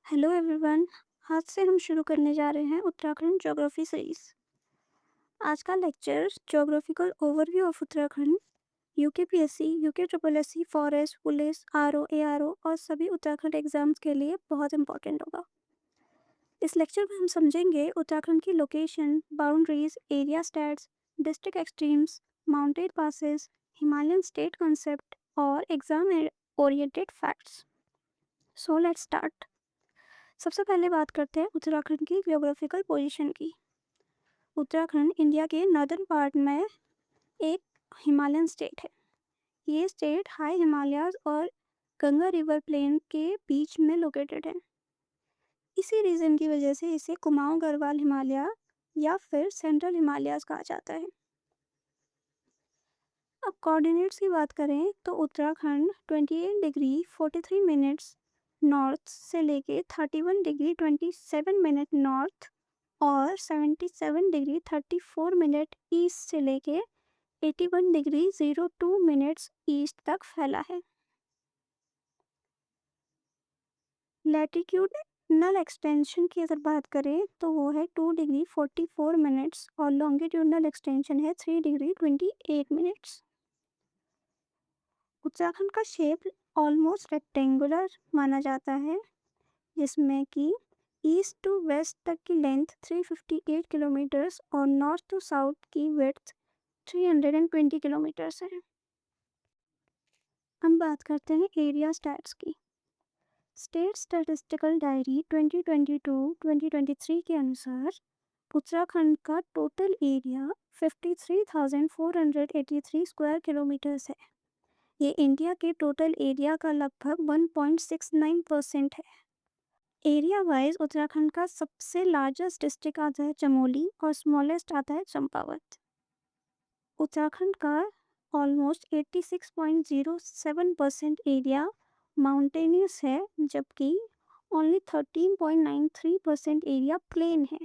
Hello everyone. आज से हम शुरू करने जा रहे हैं उत्तराखंड ज्योग्राफी सीरीज। आज का lecture geographical overview of Uttarakhand, UKPSC, UK triple SC, forest, police, RO, ARO और सभी उत्तराखंड एग्जाम्स के लिए बहुत इंपॉर्टेंट होगा। इस लेक्चर में हम समझेंगे उत्तराखंड की location, boundaries, area stats, district extremes, mountain passes, Himalayan state concept और exam oriented facts. So let's start. सबसे पहले बात करते हैं उत्तराखंड की ज्योग्राफिकल पोजीशन की। उत्तराखंड इंडिया के नॉर्दर्न पार्ट में एक हिमालयन स्टेट है। ये स्टेट हाई हिमालयाज और गंगा रिवर प्लेन के बीच में लोकेटेड है। इसी रीजन की वजह से इसे कुमाऊं गढ़वाल हिमालय या फिर सेंट्रल हिमालयाज कहा जाता है। अब कोऑर्डिनेट्स की बात करें तो उत्तराखंड 28 डिग्री 43 मिनट्स नॉर्थ से लेके 31 डिग्री 27 मिनट नॉर्थ और 77 डिग्री 34 मिनट ईस्ट से लेके 81 डिग्री 02 मिनट्स ईस्ट तक फैला है। लैटिट्यूडनल एक्सटेंशन की अगर बात करें तो वो है 2 डिग्री 44 मिनट्स और लॉन्गिट्यूडनल एक्सटेंशन है 3 डिग्री 28 मिनट्स। उत्तराखंड का शेप ऑलमोस्ट रेक्टेंगुलर माना जाता है, जिसमें कि ईस्ट टू वेस्ट तक की लेंथ 358 किलोमीटर्स और नॉर्थ टू साउथ की विड्थ 320 किलोमीटर्स है। हम बात करते हैं एरिया स्टैट्स की। स्टेट स्टैटिस्टिकल डायरी 2022-2023 के अनुसार उत्तराखंड का टोटल एरिया 53,483 स्क्वायर किलोमीटर्स है। ये इंडिया के टोटल एरिया का लगभग 1.69% है। एरिया वाइज उत्तराखंड का सबसे लार्जेस्ट डिस्ट्रिक्ट आता है चमोली और स्मॉलेस्ट आता है चंपावत। उत्तराखंड का ऑलमोस्ट 86.07% एरिया माउंटेनियस है, जबकि ओनली 13.93% एरिया प्लेन है।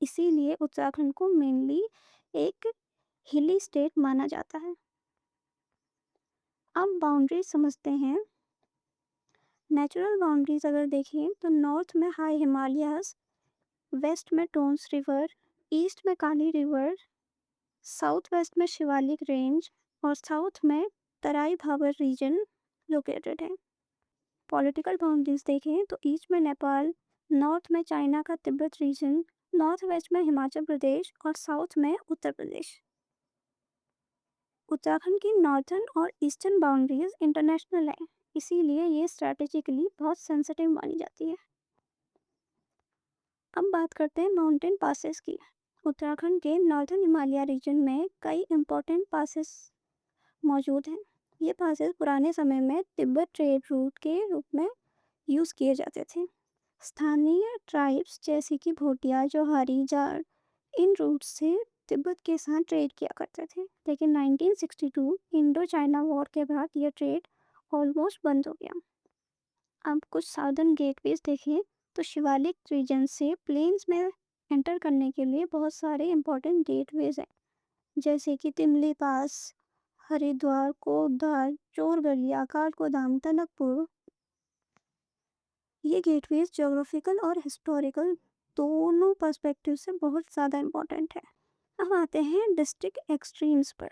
इसीलिए उत्तराखंड को मेनली एक हिली स्टेट माना जाता है। अब बाउंड्री समझते हैं। नेचुरल बाउंड्रीज अगर देखें तो नॉर्थ में हाई हिमालयाज, वेस्ट में टोन्स रिवर, ईस्ट में काली रिवर, साउथ वेस्ट में शिवालिक रेंज और साउथ में तराई भाबर रीजन लोकेटेड है। पॉलिटिकल बाउंड्रीज देखें तो ईस्ट में नेपाल, नॉर्थ में चाइना का तिब्बत रीजन, नॉर्थ वेस्ट में हिमाचल प्रदेश और साउथ में उत्तर प्रदेश। उत्तराखंड की नॉर्थर्न और ईस्टर्न बाउंड्रीज इंटरनेशनल है, इसीलिए ये स्ट्रैटेजिकली बहुत सेंसिटिव मानी जाती है। अब बात करते हैं माउंटेन पासेस की। उत्तराखंड के नॉर्दर्न हिमालय रीजन में कई इंपॉर्टेंट पासेस मौजूद हैं। ये पासेस पुराने समय में तिब्बत ट्रेड रूट के रूप में यूज़ किए जाते थे। स्थानीय ट्राइब्स जैसे कि भोटिया, जोहारी, जाट इन रूट्स से तिब्बत के साथ ट्रेड किया करते थे, लेकिन 1962 इंडो चाइना वॉर के बाद यह ट्रेड ऑलमोस्ट बंद हो गया। अब कुछ साउदर्न गेटवेज देखें तो शिवालिक रीजन से प्लेन्स में एंटर करने के लिए बहुत सारे इंपॉर्टेंट गेटवेज हैं, जैसे कि तिमली पास, हरिद्वार, कोटद्वार, चोरगलिया, काठगोदाम, टनकपुर। ये गेटवेज ज्योग्राफिकल और हिस्टोरिकल दोनों पर्सपेक्टिव से बहुत ज़्यादा इम्पोर्टेंट है। अब आते हैं डिस्ट्रिक्ट एक्सट्रीम्स पर।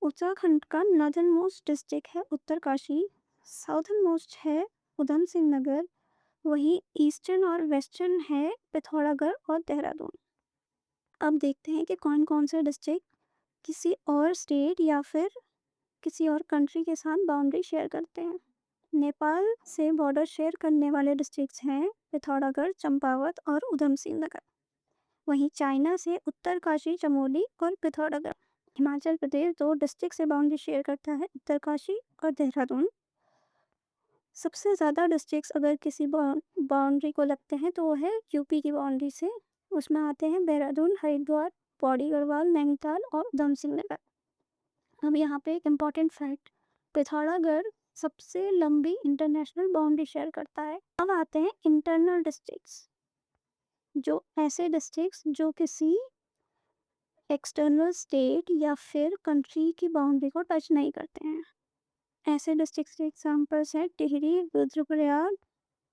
उत्तराखंड का नॉर्दर्न मोस्ट डिस्ट्रिक्ट है उत्तरकाशी, साउदर्न मोस्ट है उधम सिंह नगर, वहीं ईस्टर्न और वेस्टर्न है पिथौरागढ़ और देहरादून। अब देखते हैं कि कौन कौन से डिस्ट्रिक्ट किसी और स्टेट या फिर किसी और कंट्री के साथ बाउंड्री शेयर करते हैं। नेपाल से बॉर्डर शेयर करने वाले डिस्ट्रिक्ट्स हैं पिथौरागढ़, चंपावत और उधम सिंह नगर। वहीं चाइना से उत्तरकाशी, चमोली और पिथौरागढ़। हिमाचल प्रदेश 2 डिस्ट्रिक्ट से बाउंड्री शेयर करता है, उत्तरकाशी और देहरादून। सबसे ज़्यादा डिस्ट्रिक्ट्स अगर किसी बाउंड्री को लगते हैं तो वो है यूपी की बाउंड्री से। उसमें आते हैं देहरादून, हरिद्वार, पौड़ी गढ़वाल, नैनीताल और उधम सिंह नगर। अब यहाँ पे एक इम्पॉर्टेंट फैक्ट, पिथौरागढ़ सबसे लंबी इंटरनेशनल बाउंड्री शेयर करता है। अब आते हैं इंटरनल डिस्ट्रिक्ट्स, जो ऐसे डिस्ट्रिक्ट्स जो किसी एक्सटर्नल स्टेट या फिर कंट्री की बाउंड्री को टच नहीं करते हैं। ऐसे डिस्ट्रिक्ट्स के एग्जाम्पल्स हैं टिहरी, रुद्रप्रयाग,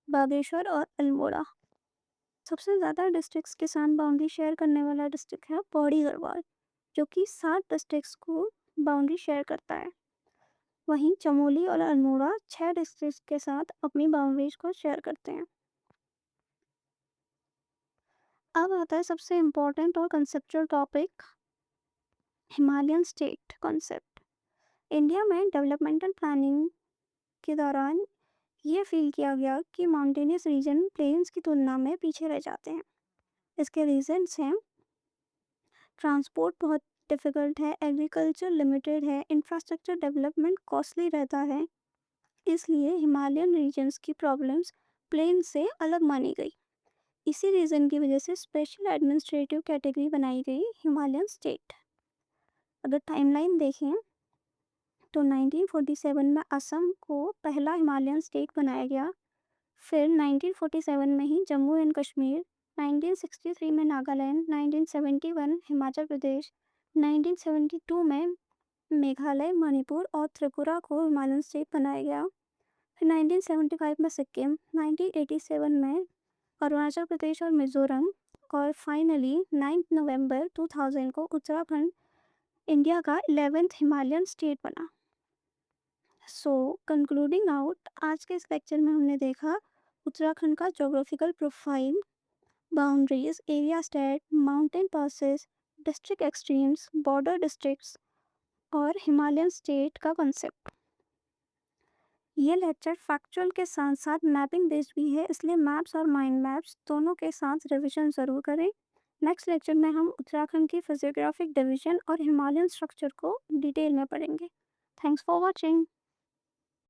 बागेश्वर और अल्मोड़ा। सबसे ज़्यादा डिस्ट्रिक्ट्स के साथ बाउंड्री शेयर करने वाला डिस्ट्रिक्ट है पौड़ी गढ़वाल, जो कि 7 डिस्ट्रिक्ट्स को बाउंड्री शेयर करता है। वहीं चमोली और अल्मोड़ा 6 डिस्ट्रिक्ट्स के साथ अपनी बाउंड्रीज को शेयर करते हैं। अब आता है सबसे इम्पोर्टेंट और conceptual topic, Himalayan state concept. India में डेवलपमेंटल प्लानिंग के दौरान ये फील किया गया कि माउंटेनियस रीजन प्लेन्स की तुलना में पीछे रह जाते हैं। इसके रीजंस हैं, ट्रांसपोर्ट बहुत डिफ़िकल्ट है, एग्रीकल्चर लिमिटेड है, इंफ्रास्ट्रक्चर डेवलपमेंट कॉस्टली रहता है, इसलिए हिमालयन रीजन्स की प्रॉब्लम्स प्लेन से अलग मानी गई। इसी रीज़न की वजह से स्पेशल एडमिनिस्ट्रेटिव कैटेगरी बनाई गई, हिमालयन स्टेट। अगर टाइमलाइन देखें तो 1947 में असम को पहला हिमालयन स्टेट बनाया गया, फिर 1947 में ही जम्मू एंड कश्मीर, 1963 में नागालैंड, 1971 हिमाचल प्रदेश, 1972 में मेघालय, मणिपुर और त्रिपुरा को हिमालयन स्टेट बनाया गया, फिर 1975 में सिक्किम, 1987 में अरुणाचल प्रदेश और मिजोरम, और फाइनली 9 नवंबर 2000 को उत्तराखंड इंडिया का 11th हिमालयन स्टेट बना। सो कंक्लूडिंग आउट, आज के इस लेक्चर में हमने देखा उत्तराखंड का geographical profile, boundaries, area state, mountain passes, district extremes, border districts और हिमालयन स्टेट का कंसेप्ट। ये लेक्चर फैक्चुअल के साथ साथ मैपिंग बेस्ड भी है, इसलिए मैप्स और माइंड मैप्स दोनों के साथ रिवीजन ज़रूर करें। नेक्स्ट लेक्चर में हम उत्तराखंड की फिजियोग्राफिक डिवीजन और हिमालयन स्ट्रक्चर को डिटेल में पढ़ेंगे। Thanks for watching.